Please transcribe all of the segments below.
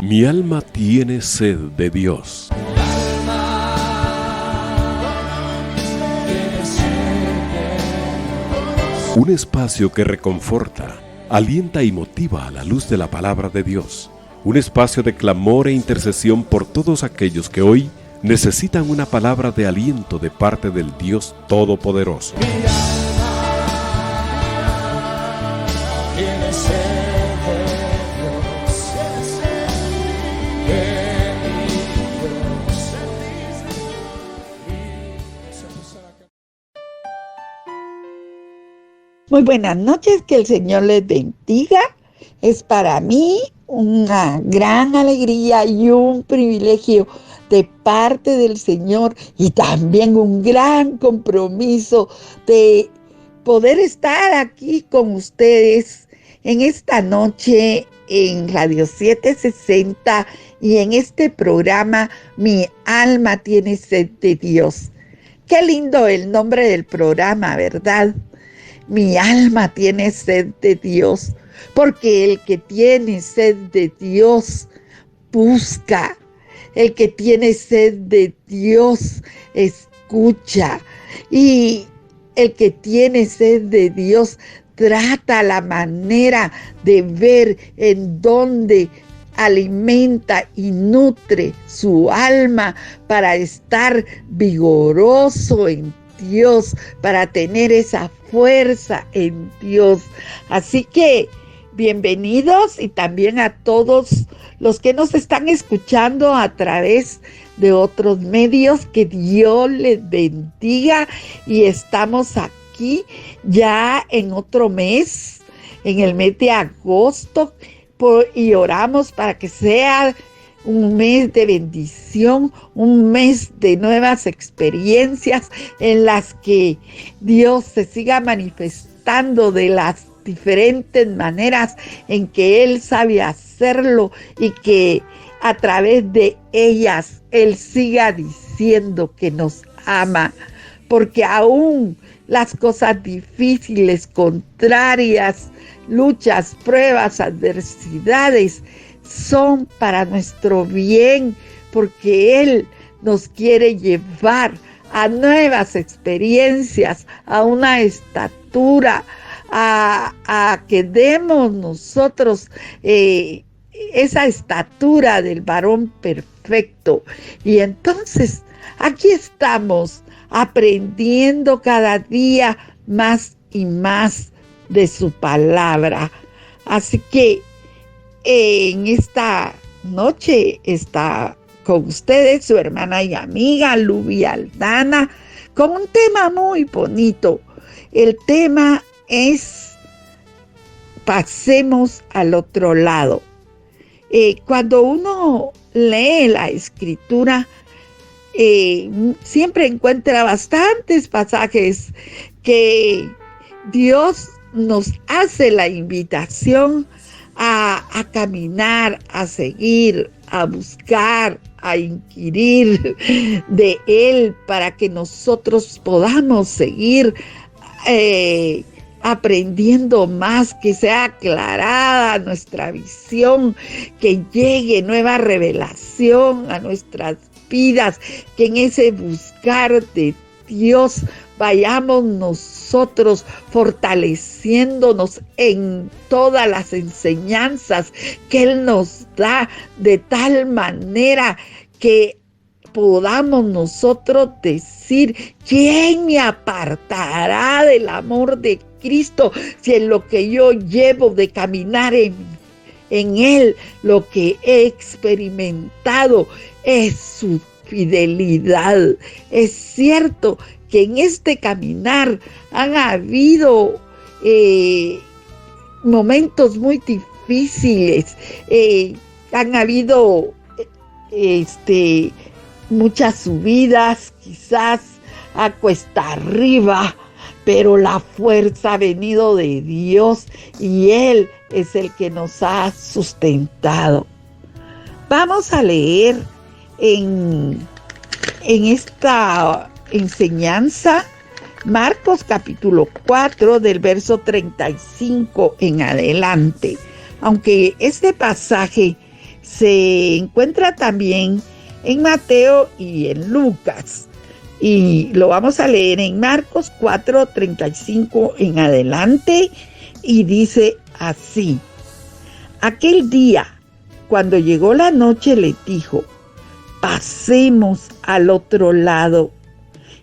Mi alma tiene sed de Dios. Un espacio que reconforta, alienta y motiva a la luz de la palabra de Dios. Un espacio de clamor e intercesión por todos aquellos que hoy necesitan una palabra de aliento de parte del Dios Todopoderoso. Muy buenas noches, que el Señor les bendiga. Es para mí una gran alegría y un privilegio de parte del Señor y también un gran compromiso de poder estar aquí con ustedes en esta noche en Radio 760 y en este programa Mi alma tiene sed de Dios. Qué lindo el nombre del programa, ¿verdad? Mi alma tiene sed de Dios, porque el que tiene sed de Dios busca, el que tiene sed de Dios escucha, y el que tiene sed de Dios trata la manera de ver en dónde alimenta y nutre su alma para estar vigoroso en Dios, para tener esa fuerza en Dios. Así que bienvenidos, y también a todos los que nos están escuchando a través de otros medios, que Dios les bendiga. Y estamos aquí ya en otro mes, en el mes de agosto, y oramos para que sea un mes de bendición, un mes de nuevas experiencias en las que Dios se siga manifestando de las diferentes maneras en que Él sabe hacerlo, y que a través de ellas Él siga diciendo que nos ama, porque aún las cosas difíciles, contrarias, luchas, pruebas, adversidades, son para nuestro bien, porque Él nos quiere llevar a nuevas experiencias, a una estatura, a que demos nosotros esa estatura del varón perfecto. Y entonces aquí estamos aprendiendo cada día más y más de su palabra. Así que en esta noche está con ustedes su hermana y amiga Luby Aldana, con un tema muy bonito. El tema es pasemos al otro lado. Cuando uno lee la Escritura, siempre encuentra bastantes pasajes que Dios nos hace la invitación a caminar, a seguir, a buscar, a inquirir de Él, para que nosotros podamos seguir aprendiendo más, que sea aclarada nuestra visión, que llegue nueva revelación a nuestras vidas, que en ese buscar de Dios vayamos nosotros fortaleciéndonos en todas las enseñanzas que Él nos da, de tal manera que podamos nosotros decir: ¿quién me apartará del amor de Cristo? Si en lo que yo llevo de caminar en Él, lo que he experimentado es su fidelidad. Es cierto que en este caminar han habido momentos muy difíciles, han habido muchas subidas, quizás a cuesta arriba, pero la fuerza ha venido de Dios y Él es el que nos ha sustentado. Vamos a leer en esta enseñanza Marcos capítulo 4 del verso 35 en adelante. Aunque este pasaje Se encuentra también en Mateo y en Lucas. Y lo vamos a leer en Marcos 4:35 en adelante. Y dice así: aquel día, cuando llegó la noche, le dijo: pasemos al otro lado.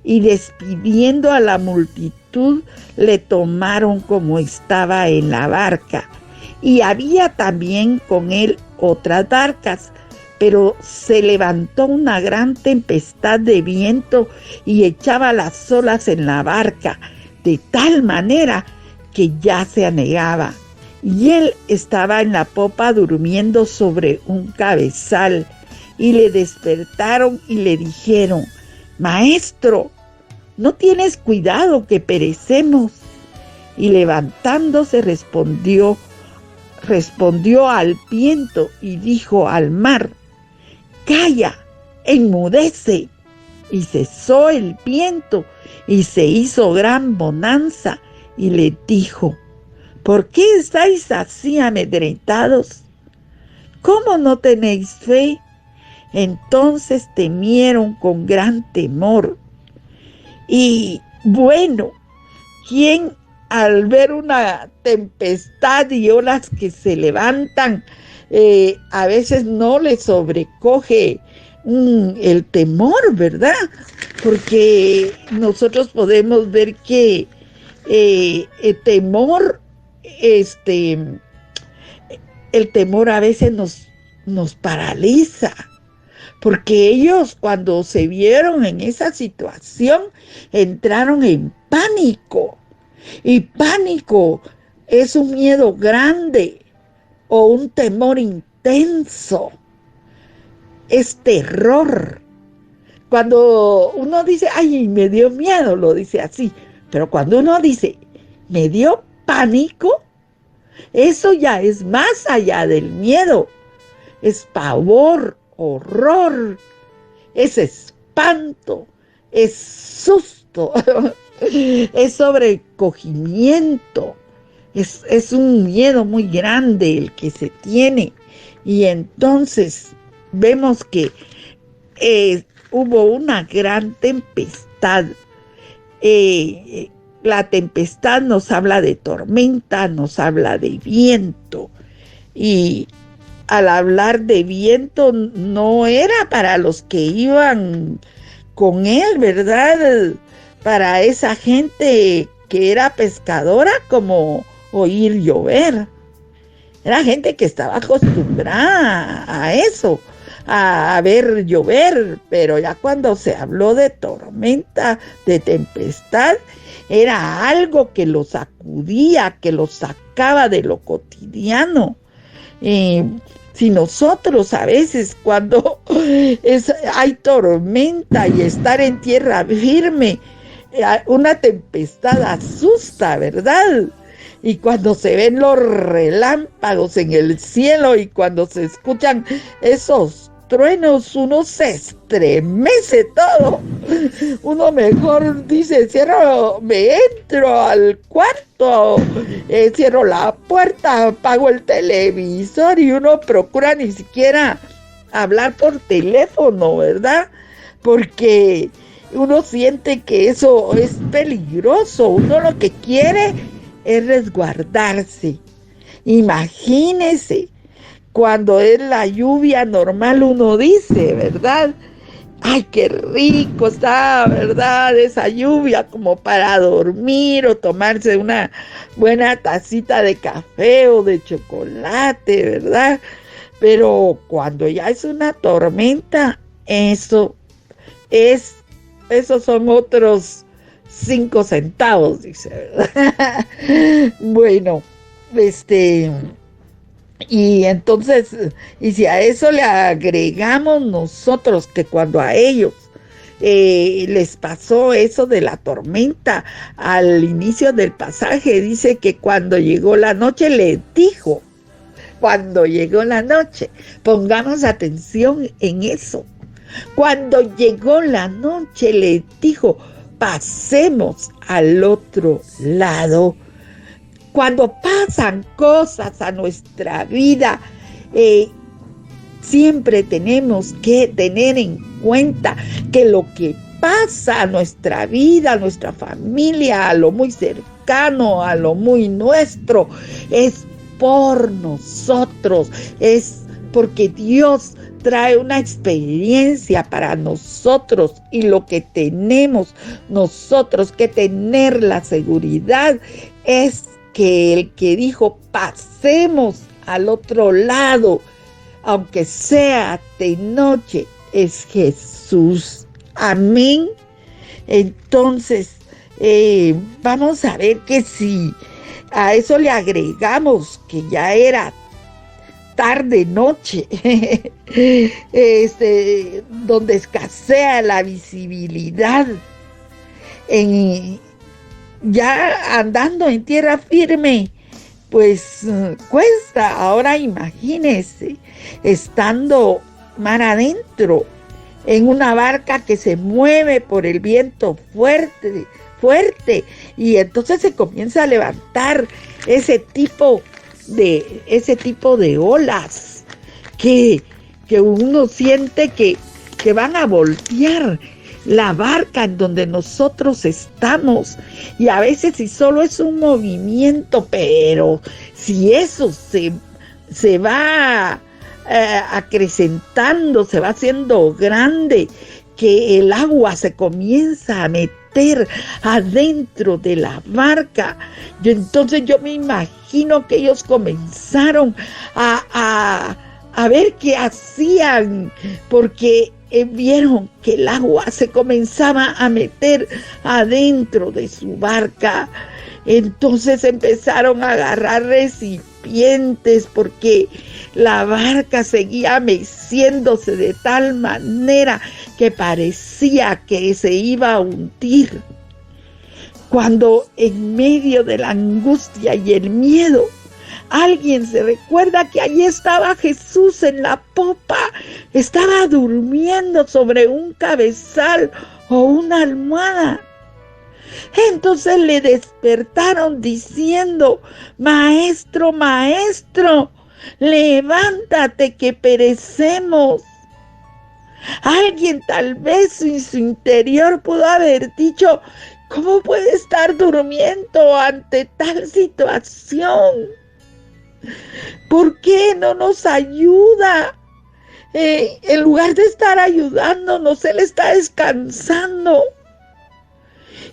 Y despidiendo a la multitud, le tomaron como estaba en la barca. Y había también con él otras barcas, pero se levantó una gran tempestad de viento y echaba las olas en la barca, de tal manera que ya se anegaba. Y él estaba en la popa durmiendo sobre un cabezal. Y le despertaron y le dijeron: Maestro, ¿no tienes cuidado que perecemos? Y levantándose respondió al viento y dijo al mar: calla, enmudece. Y cesó el viento y se hizo gran bonanza. Y le dijo: ¿por qué estáis así amedrentados? ¿Cómo no tenéis fe? Entonces temieron con gran temor. Y bueno, ¿quién al ver una tempestad y olas que se levantan, a veces no le sobrecoge el temor, ¿verdad? Porque nosotros podemos ver que el temor a veces nos paraliza. Porque ellos, cuando se vieron en esa situación, entraron en pánico. Y pánico es un miedo grande o un temor intenso. Es terror. Cuando uno dice: ay, me dio miedo, lo dice así. Pero cuando uno dice: me dio pánico, eso ya es más allá del miedo. Es pavor, horror, es espanto, es susto, es sobrecogimiento, es un miedo muy grande el que se tiene. Y entonces vemos que hubo una gran tempestad. La tempestad nos habla de tormenta, nos habla de viento. Y al hablar de viento, no era para los que iban con él, ¿verdad? Para esa gente que era pescadora, como oír llover. Era gente que estaba acostumbrada a eso, a ver llover, pero ya cuando se habló de tormenta, de tempestad, era algo que los sacudía, que los sacaba de lo cotidiano. Si nosotros a veces cuando hay tormenta y estar en tierra firme, una tempestad asusta, ¿verdad? Y cuando se ven los relámpagos en el cielo y cuando se escuchan esos truenos, uno se estremece todo. Uno mejor dice: me entro al cuarto, cierro la puerta, apago el televisor, y uno procura ni siquiera hablar por teléfono, ¿verdad? Porque uno siente que eso es peligroso. Uno lo que quiere es resguardarse. Imagínese, cuando es la lluvia normal, uno dice, ¿verdad? Ay, qué rico está, ¿verdad? Esa lluvia, como para dormir o tomarse una buena tacita de café o de chocolate, ¿verdad? Pero cuando ya es una tormenta, esos son otros 5 centavos, dice, ¿verdad? Bueno, y entonces, y si a eso le agregamos nosotros que cuando a ellos les pasó eso de la tormenta, al inicio del pasaje dice que cuando llegó la noche les dijo, cuando llegó la noche, pongamos atención en eso. Cuando llegó la noche les dijo: pasemos al otro lado. Cuando pasan cosas a nuestra vida, Siempre tenemos que tener en cuenta que lo que pasa a nuestra vida, a nuestra familia, a lo muy cercano, a lo muy nuestro, es por nosotros, es porque Dios trae una experiencia para nosotros, y lo que tenemos nosotros que tener la seguridad es que el que dijo pasemos al otro lado, aunque sea de noche, es Jesús. Amén. Entonces, vamos a ver que si a eso le agregamos que ya era tarde, noche, donde escasea la visibilidad, ya andando en tierra firme, pues cuesta. Ahora imagínese, estando mar adentro, en una barca que se mueve por el viento fuerte, y entonces se comienza a levantar ese tipo de olas que uno siente que van a voltear la barca en donde nosotros estamos. Y a veces si solo es un movimiento, pero si eso se va acrecentando, se va haciendo grande, que el agua se comienza a meter adentro de la barca, entonces yo me imagino que ellos comenzaron a ver qué hacían, porque vieron que el agua se comenzaba a meter adentro de su barca. Entonces empezaron a agarrar recipientes, porque la barca seguía meciéndose de tal manera que parecía que se iba a hundir. Cuando en medio de la angustia y el miedo, alguien se recuerda que allí estaba Jesús en la popa, estaba durmiendo sobre un cabezal o una almohada. Entonces le despertaron diciendo: Maestro, Maestro, levántate que perecemos. Alguien tal vez en su interior pudo haber dicho: ¿cómo puede estar durmiendo ante tal situación? ¿Por qué no nos ayuda? En lugar de estar ayudándonos, Él está descansando.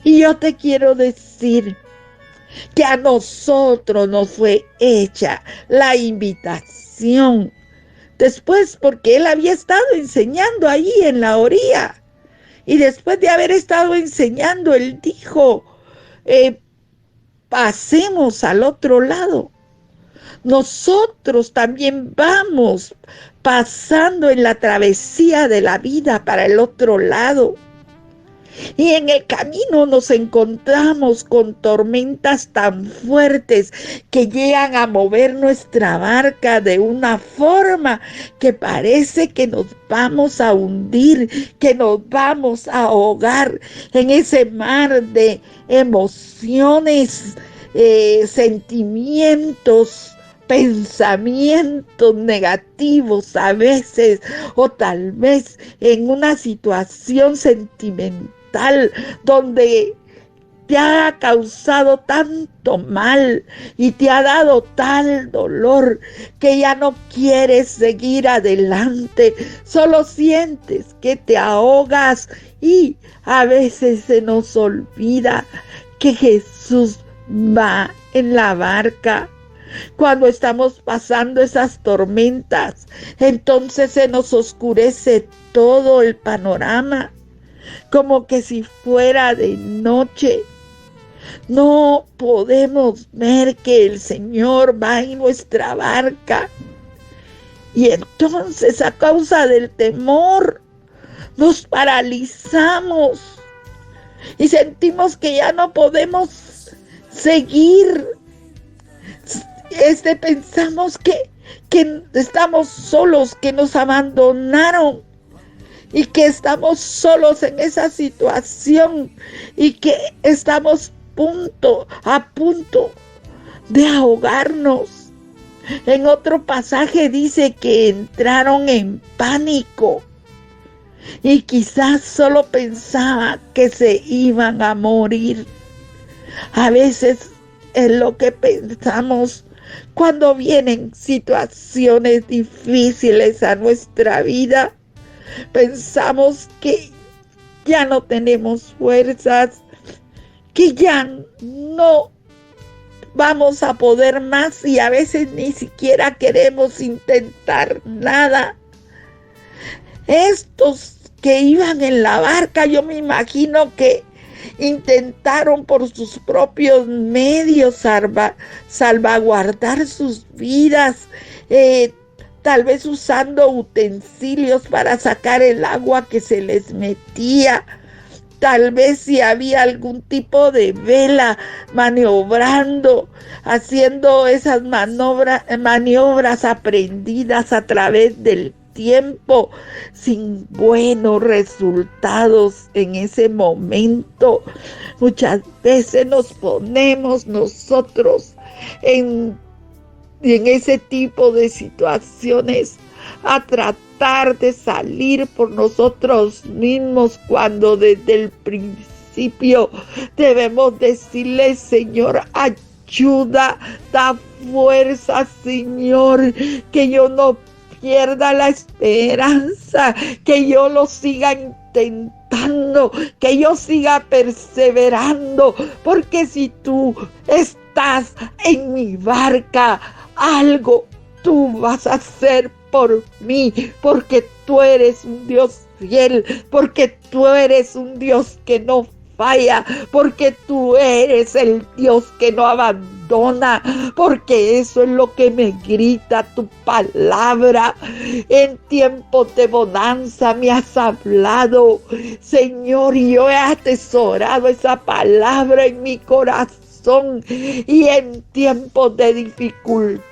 Y yo te quiero decir que a nosotros nos fue hecha la invitación. Después, porque Él había estado enseñando ahí en la orilla. Y después de haber estado enseñando, Él dijo: pasemos al otro lado. Nosotros también vamos pasando en la travesía de la vida para el otro lado. Y en el camino nos encontramos con tormentas tan fuertes que llegan a mover nuestra barca de una forma que parece que nos vamos a hundir, que nos vamos a ahogar en ese mar de emociones, sentimientos, pensamientos negativos a veces, o tal vez en una situación sentimental donde te ha causado tanto mal y te ha dado tal dolor que ya no quieres seguir adelante, solo sientes que te ahogas. Y a veces se nos olvida que Jesús va en la barca. Cuando estamos pasando esas tormentas, entonces se nos oscurece todo el panorama, como que si fuera de noche. No podemos ver que el Señor va en nuestra barca. Y entonces, a causa del temor, nos paralizamos y sentimos que ya no podemos seguir. Pensamos que estamos solos, que nos abandonaron y que estamos solos en esa situación y que estamos a punto de ahogarnos. En otro pasaje dice que entraron en pánico y quizás solo pensaba que se iban a morir. A veces es lo que pensamos cuando vienen situaciones difíciles a nuestra vida. Pensamos que ya no tenemos fuerzas, que ya no vamos a poder más y a veces ni siquiera queremos intentar nada. Estos que iban en la barca, yo me imagino que intentaron por sus propios medios salvaguardar sus vidas, tal vez usando utensilios para sacar el agua que se les metía. Tal vez si había algún tipo de vela maniobrando, haciendo esas maniobras aprendidas a través del tiempo, sin buenos resultados en ese momento. Muchas veces nos ponemos nosotros en ese tipo de situaciones a tratar de salir por nosotros mismos, cuando desde el principio debemos decirle: Señor, ayuda, da fuerza, Señor, que yo no pierda la esperanza, que yo lo siga intentando, que yo siga perseverando, porque si tú estás en mi barca, algo tú vas a hacer por mí, porque tú eres un Dios fiel, porque tú eres un Dios que no falla, porque tú eres el Dios que no abandona, porque eso es lo que me grita tu palabra. En tiempos de bonanza me has hablado, Señor, y yo he atesorado esa palabra en mi corazón, y en tiempos de dificultad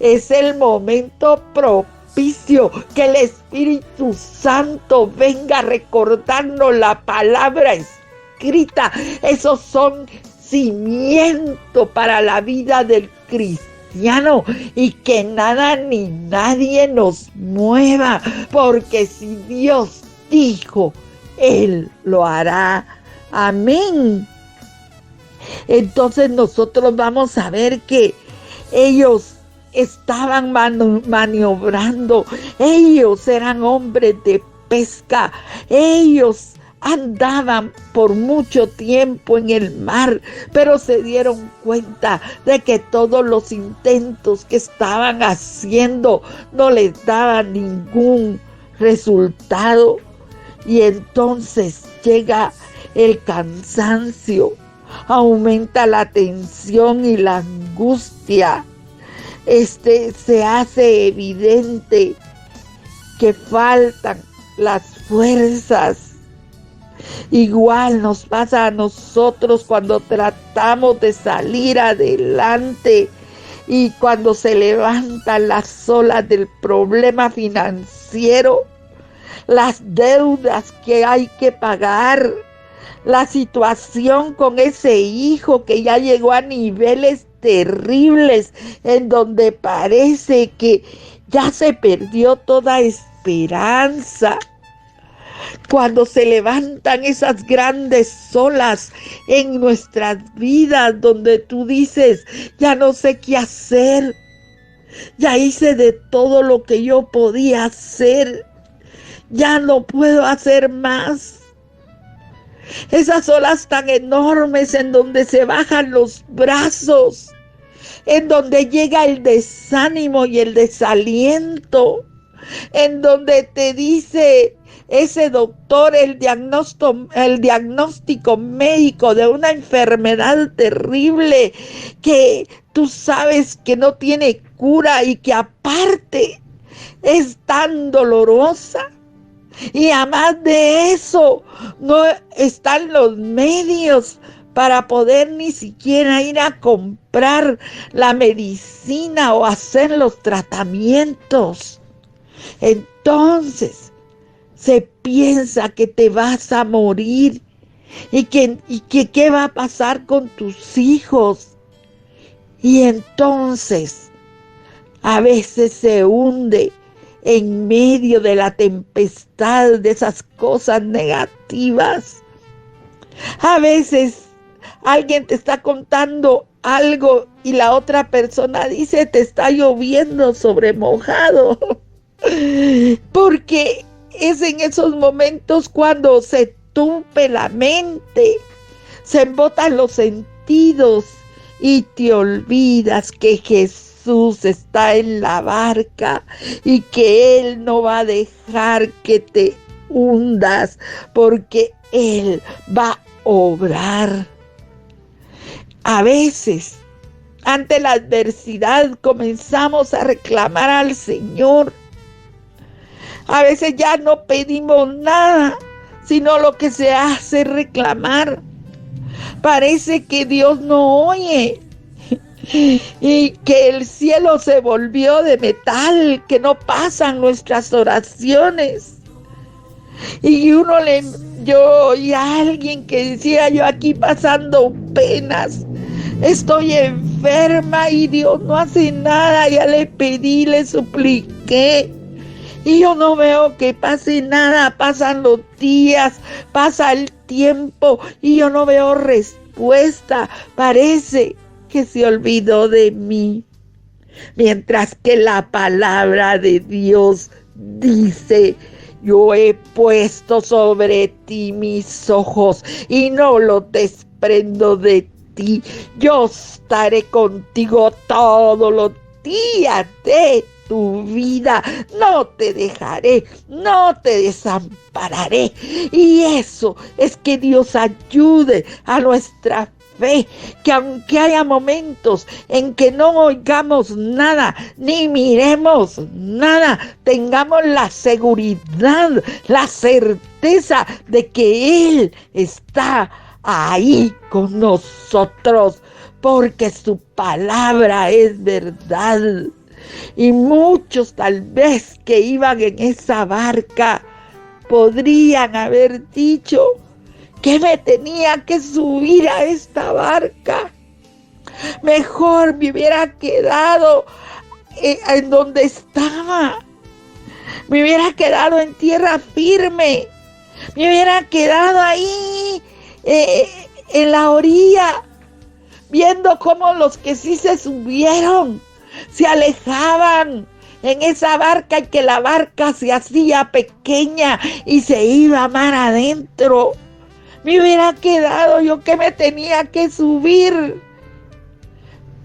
es el momento propicio que el Espíritu Santo venga a recordarnos la palabra escrita. Esos son cimientos para la vida del cristiano, y que nada ni nadie nos mueva, porque si Dios dijo, Él lo hará. Amén. Entonces nosotros vamos a ver que ellos estaban maniobrando, ellos eran hombres de pesca, ellos andaban por mucho tiempo en el mar, pero se dieron cuenta de que todos los intentos que estaban haciendo no les daban ningún resultado, y entonces llega el cansancio, aumenta la tensión y la angustia. Se hace evidente que faltan las fuerzas. Igual nos pasa a nosotros cuando tratamos de salir adelante y cuando se levantan las olas del problema financiero, las deudas que hay que pagar, la situación con ese hijo que ya llegó a niveles terribles, en donde parece que ya se perdió toda esperanza. Cuando se levantan esas grandes olas en nuestras vidas, donde tú dices: ya no sé qué hacer, ya hice de todo lo que yo podía hacer, ya no puedo hacer más. Esas olas tan enormes en donde se bajan los brazos, en donde llega el desánimo y el desaliento, en donde te dice ese doctor el diagnóstico médico de una enfermedad terrible que tú sabes que no tiene cura y que aparte es tan dolorosa. Y además de eso, no están los medios para poder ni siquiera ir a comprar la medicina o hacer los tratamientos. Entonces, se piensa que te vas a morir y que qué va a pasar con tus hijos. Y entonces A veces se hunde en medio de la tempestad de esas cosas negativas. A veces alguien te está contando algo y la otra persona dice te está lloviendo sobre mojado. Porque es en esos momentos cuando se tupe la mente, se embotan los sentidos y te olvidas que Jesús está en la barca y que Él no va a dejar que te hundas, porque Él va a obrar. A veces, ante la adversidad, comenzamos a reclamar al Señor. A veces ya no pedimos nada, sino lo que se hace es reclamar. Parece que Dios no oye y que el cielo se volvió de metal, que no pasan nuestras oraciones. Y yo oí a alguien que decía, yo aquí pasando penas, estoy enferma y Dios no hace nada, ya le pedí, le supliqué. Y yo no veo que pase nada, pasan los días, pasa el tiempo y yo no veo respuesta. Parece que se olvidó de mí. Mientras que la palabra de Dios dice, yo he puesto sobre ti mis ojos y no los desprendo de ti. Yo estaré contigo todos los días de tu vida, no te dejaré, no te desampararé. Y eso es que Dios ayude a nuestra fe, que aunque haya momentos en que no oigamos nada, ni miremos nada, tengamos la seguridad, la certeza de que Él está ahí con nosotros, porque su palabra es verdad. Y muchos tal vez que iban en esa barca podrían haber dicho que me tenía que subir a esta barca. Mejor me hubiera quedado en donde estaba. Me hubiera quedado en tierra firme. Me hubiera quedado ahí en la orilla, viendo cómo los que sí se subieron se alejaban en esa barca y que la barca se hacía pequeña y se iba mar adentro. Me hubiera quedado, yo que me tenía que subir.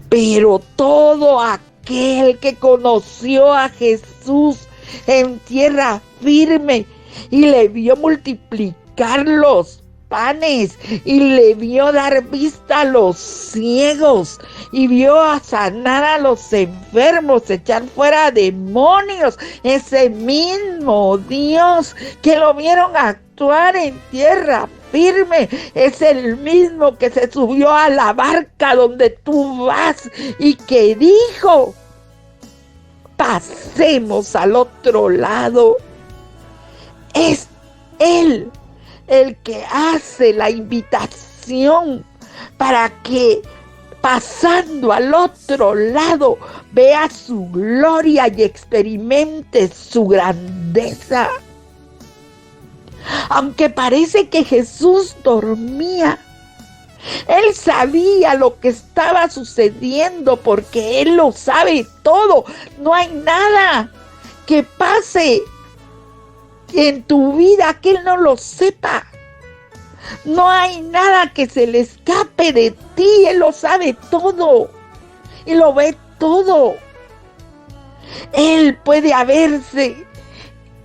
Pero todo aquel que conoció a Jesús en tierra firme y le vio multiplicar los panes y le vio dar vista a los ciegos y vio a sanar a los enfermos, echar fuera demonios, ese mismo Dios que lo vieron actuar en tierra firme es el mismo que se subió a la barca donde tú vas y que dijo, pasemos al otro lado. Es Él el que hace la invitación para que pasando al otro lado vea su gloria y experimente su grandeza. Aunque parece que Jesús dormía, Él sabía lo que estaba sucediendo porque Él lo sabe todo. No hay nada que pase en tu vida que Él no lo sepa. No hay nada que se le escape de ti. Él lo sabe todo y lo ve todo. Él puede haberse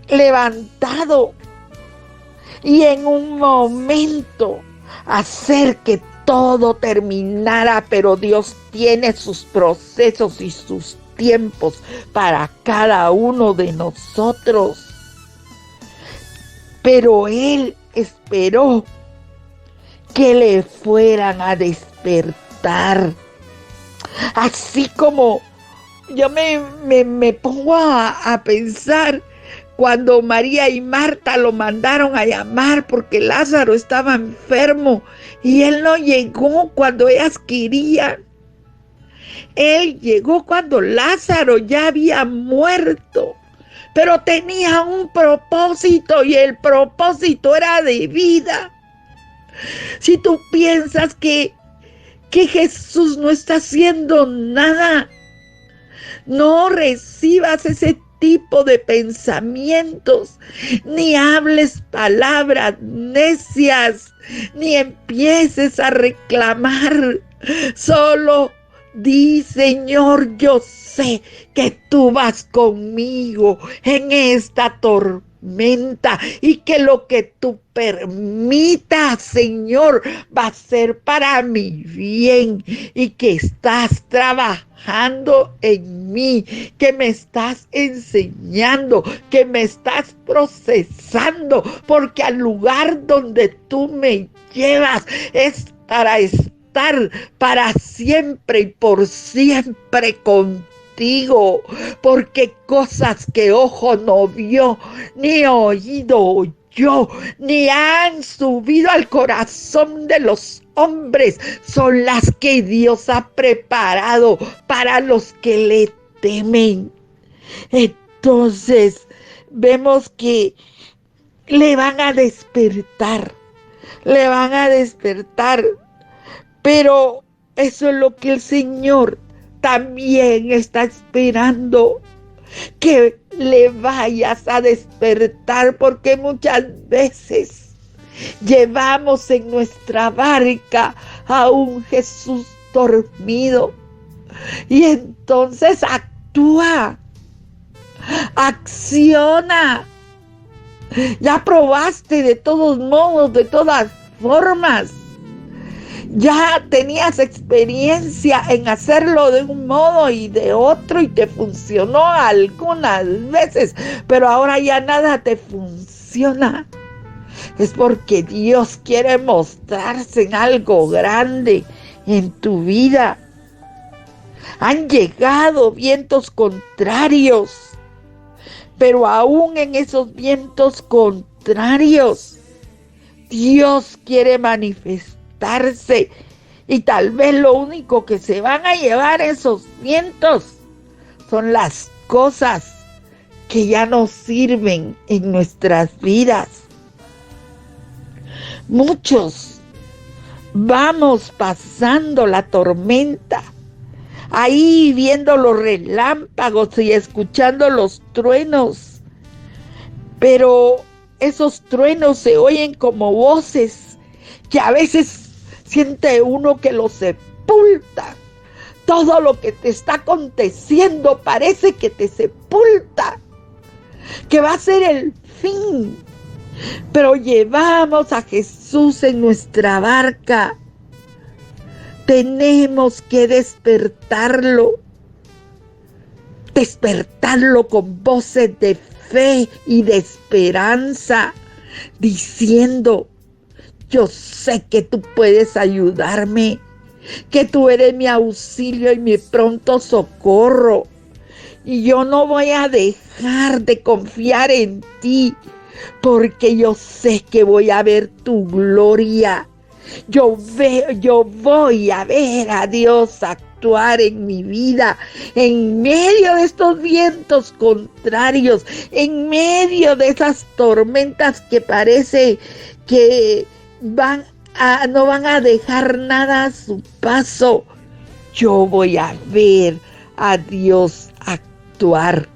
levantado y en un momento hacer que todo terminara, pero Dios tiene sus procesos y sus tiempos para cada uno de nosotros. Pero Él esperó que le fueran a despertar. Así como yo me pongo a pensar cuando María y Marta lo mandaron a llamar porque Lázaro estaba enfermo y él no llegó cuando ellas querían. Él llegó cuando Lázaro ya había muerto, pero tenía un propósito y el propósito era de vida. Si tú piensas que Jesús no está haciendo nada, no recibas ese tipo de pensamientos, ni hables palabras necias, ni empieces a reclamar. Solo di: Señor, yo sé que tú vas conmigo en esta tormenta y que lo que tú permitas, Señor, va a ser para mi bien, y que estás trabajando en mí, que me estás enseñando, que me estás procesando, porque al lugar donde tú me llevas es para estar para siempre y por siempre contigo, porque cosas que ojo no vio, ni oído oyó, ni han subido al corazón de los hombres, son las que Dios ha preparado para los que le temen. Entonces vemos que le van a despertar, pero eso es lo que el Señor también está esperando, que le vayas a despertar, porque muchas veces llevamos en nuestra barca a un Jesús dormido, y entonces acciona. Ya probaste de todos modos, de todas formas. Ya tenías experiencia en hacerlo de un modo y de otro, y te funcionó algunas veces, pero ahora ya nada te funciona. Es porque Dios quiere mostrarse en algo grande en tu vida. Han llegado vientos contrarios, pero aún en esos vientos contrarios, Dios quiere manifestarse, y tal vez lo único que se van a llevar esos vientos son las cosas que ya no sirven en nuestras vidas. Muchos vamos pasando la tormenta, ahí viendo los relámpagos y escuchando los truenos, pero esos truenos se oyen como voces que a veces siente uno que los sepulta. Todo lo que te está aconteciendo parece que te sepulta, que va a ser el fin. Pero llevamos a Jesús en nuestra barca. Tenemos que despertarlo con voces de fe y de esperanza, diciendo: yo sé que tú puedes ayudarme, que tú eres mi auxilio y mi pronto socorro, y yo no voy a dejar de confiar en ti, porque yo sé que voy a ver tu gloria. Yo voy a ver a Dios actuar en mi vida, en medio de estos vientos contrarios, en medio de esas tormentas que parece que no van a dejar nada a su paso. Yo voy a ver a Dios actuar.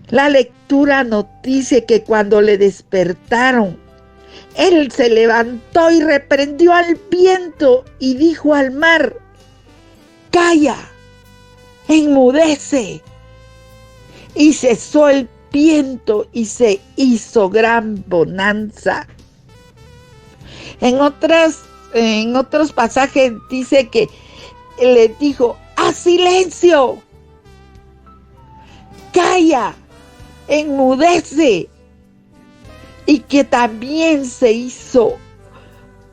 La lectura nos dice que cuando le despertaron, él se levantó y reprendió al viento y dijo al mar: calla, enmudece. Y cesó el viento y se hizo gran bonanza. En otros pasajes dice que le dijo: ¡haz silencio! ¡Calla! ¡Enmudece! Y que también se hizo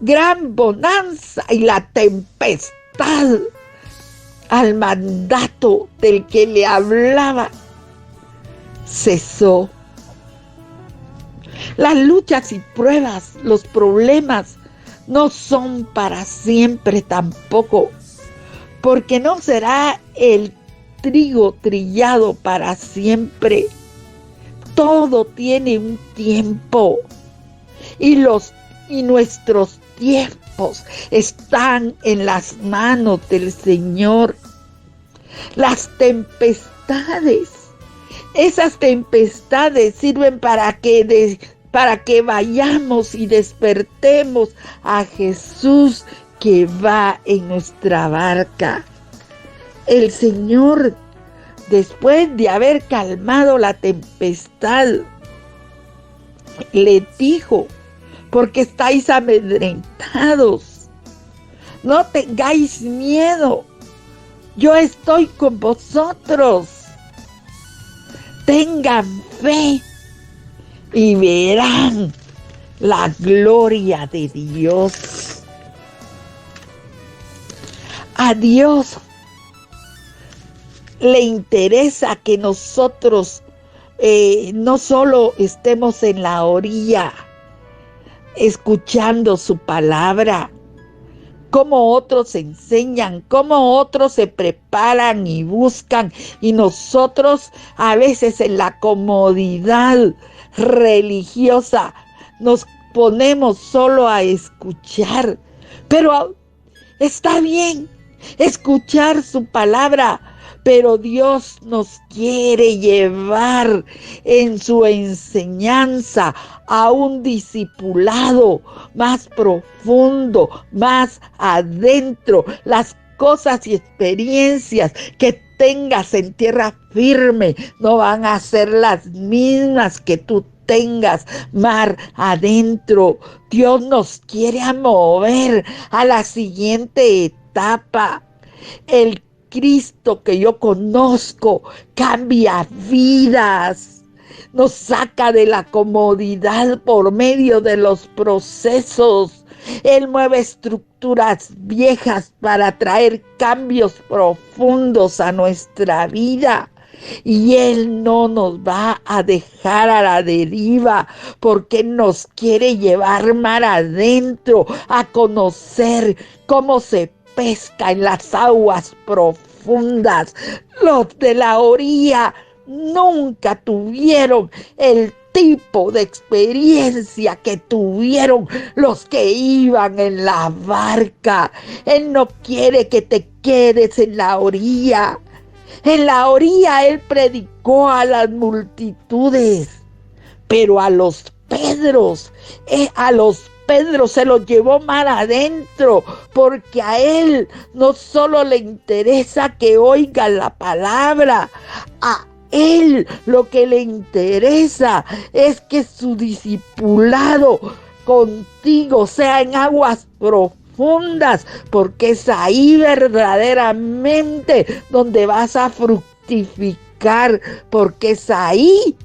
gran bonanza, y la tempestad, al mandato del que le hablaba, cesó. Las luchas y pruebas, los problemas, no son para siempre tampoco, porque no será el trigo trillado para siempre. Todo tiene un tiempo y nuestros tiempos están en las manos del Señor. Las tempestades, esas tempestades sirven para que vayamos y despertemos a Jesús que va en nuestra barca. El Señor, después de haber calmado la tempestad, le dijo: porque estáis amedrentados, no tengáis miedo, yo estoy con vosotros. Tengan fe y verán la gloria de Dios. A Dios le interesa que nosotros no solo estemos en la orilla escuchando su palabra, cómo otros enseñan, cómo otros se preparan y buscan, y nosotros a veces en la comodidad religiosa nos ponemos solo a escuchar. Pero está bien escuchar su palabra, pero Dios nos quiere llevar en su enseñanza a un discipulado más profundo, más adentro. Las cosas y experiencias que tengas en tierra firme no van a ser las mismas que tú tengas mar adentro. Dios nos quiere mover a la siguiente etapa. El Cristo que yo conozco cambia vidas, nos saca de la comodidad por medio de los procesos. Él mueve estructuras viejas para traer cambios profundos a nuestra vida. Y Él no nos va a dejar a la deriva, porque nos quiere llevar mar adentro a conocer cómo se pesca en las aguas profundas. Los de la orilla nunca tuvieron el tipo de experiencia que tuvieron los que iban en la barca. Él no quiere que te quedes en la orilla. En la orilla Él predicó a las multitudes, pero a los Pedros se los llevó mar adentro, porque a Él no solo le interesa que oigan la palabra, a Él lo que le interesa es que su discipulado contigo sea en aguas profundas, porque es ahí verdaderamente donde vas a fructificar, porque es ahí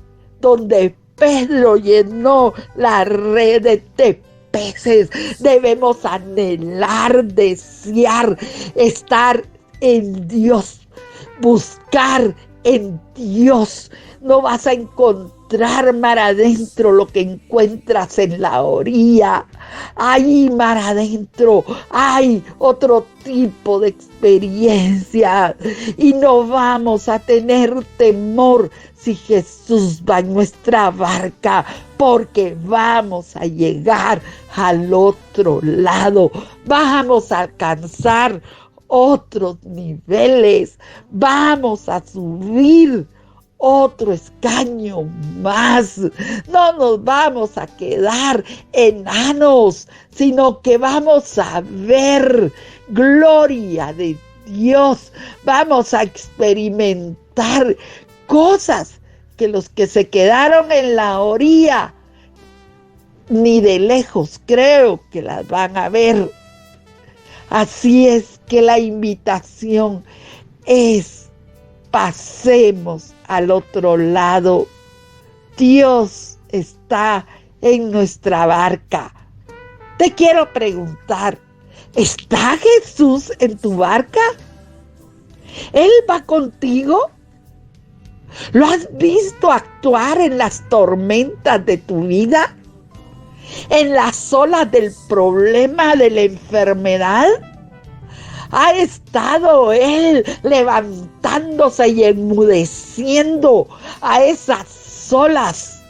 donde Pedro llenó la red de peces. Debemos anhelar, desear estar en Dios, buscar en Dios. No vas a encontrar mar adentro lo que encuentras en la orilla. Ahí mar adentro hay otro tipo de experiencia, y no vamos a tener temor si Jesús va en nuestra barca, porque vamos a llegar al otro lado, vamos a alcanzar otros niveles, vamos a subir otro escaño más. No nos vamos a quedar enanos, sino que vamos a ver gloria de Dios. Vamos a experimentar cosas que los que se quedaron en la orilla ni de lejos creo que las van a ver. Así es que la invitación es: pasemos al otro lado. Dios está en nuestra barca. Te quiero preguntar, ¿está Jesús en tu barca? ¿Él va contigo? ¿Lo has visto actuar en las tormentas de tu vida? ¿En las olas del problema, de la enfermedad? Ha estado Él levantándose y enmudeciendo a esas olas,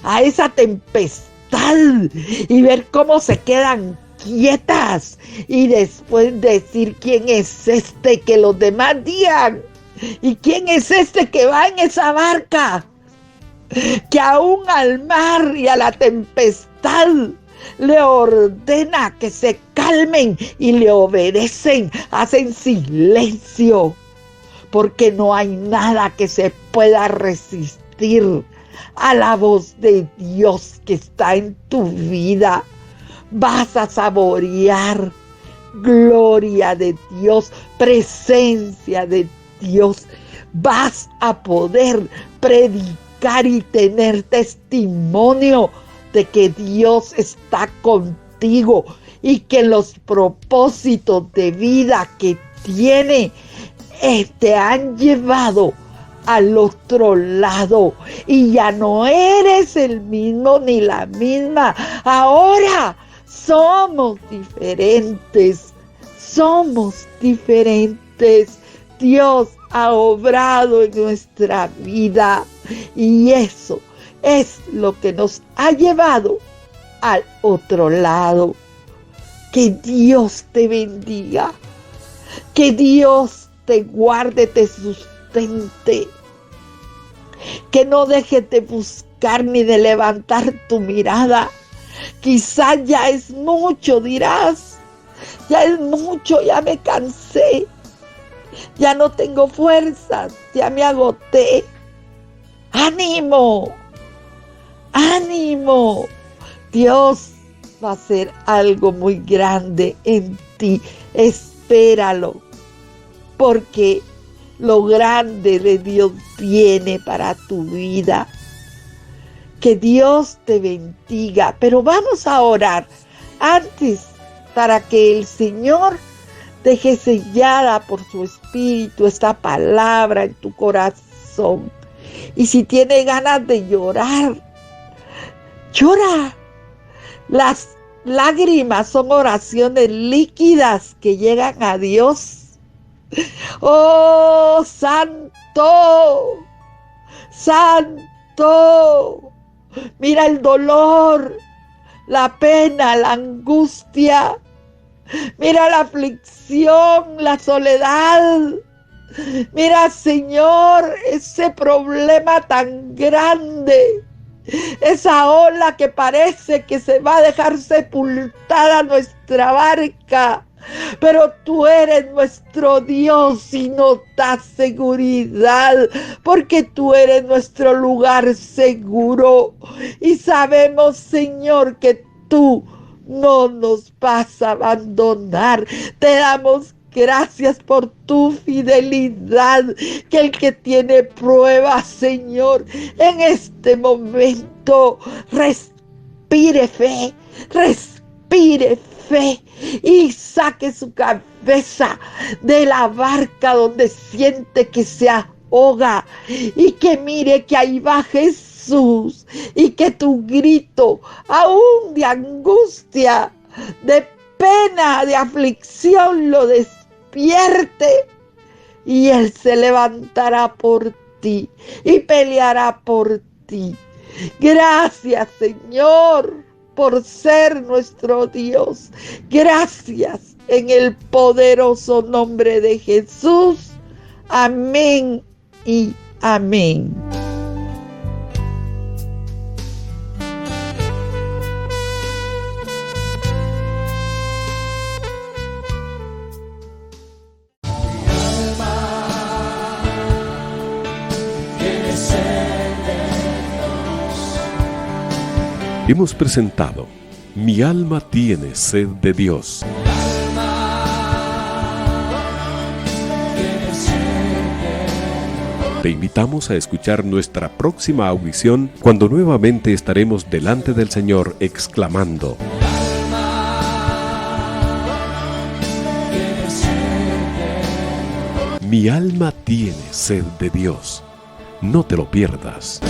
a esa tempestad, y ver cómo se quedan quietas, y después decir: ¿quién es este? Que los demás digan: ¿y quién es este que va en esa barca? Que aún al mar y a la tempestad le ordena que se calmen y le obedecen, hacen silencio, porque no hay nada que se pueda resistir a la voz de Dios que está en tu vida. Vas a saborear gloria de Dios, presencia de Dios. Vas a poder predicar y tener testimonio de que Dios está contigo y que los propósitos de vida que tiene te han llevado al otro lado, y ya no eres el mismo ni la misma. Ahora somos diferentes, somos diferentes. Dios ha obrado en nuestra vida, y eso es lo que nos ha llevado al otro lado. Que Dios te bendiga, que Dios te guarde, te sustente, que no dejes de buscar ni de levantar tu mirada. Quizá ya es mucho, dirás: ya es mucho, ya me cansé, ya no tengo fuerzas, ya me agoté. ¡Ánimo! ¡Ánimo! Dios va a hacer algo muy grande en ti. Espéralo, porque lo grande de Dios viene para tu vida. Que Dios te bendiga. Pero vamos a orar antes, para que el Señor deje sellada por su Espíritu esta palabra en tu corazón. Y si tiene ganas de llorar, llora. Las lágrimas son oraciones líquidas que llegan a Dios. ¡Oh, santo! ¡Santo! Mira el dolor, la pena, la angustia. Mira la aflicción, la soledad. Mira, Señor, ese problema tan grande. Esa ola que parece que se va a dejar sepultada nuestra barca. Pero tú eres nuestro Dios y nos das seguridad, porque tú eres nuestro lugar seguro. Y sabemos, Señor, que tú no nos vas a abandonar. Te damos gracias por tu fidelidad, que el que tiene pruebas, Señor, en este momento respire fe, respire fe y saque su cabeza de la barca donde siente que se ahoga, y que mire que ahí va Jesús, y que tu grito, aún de angustia, de pena, de aflicción, lo despierte, y Él se levantará por ti y peleará por ti. Gracias, Señor, por ser nuestro Dios. Gracias, en el poderoso nombre de Jesús. Amén y amén. Hemos presentado Mi alma tiene sed de Dios. Te invitamos a escuchar nuestra próxima audición, cuando nuevamente estaremos delante del Señor exclamando: Mi alma tiene sed de Dios. No te lo pierdas.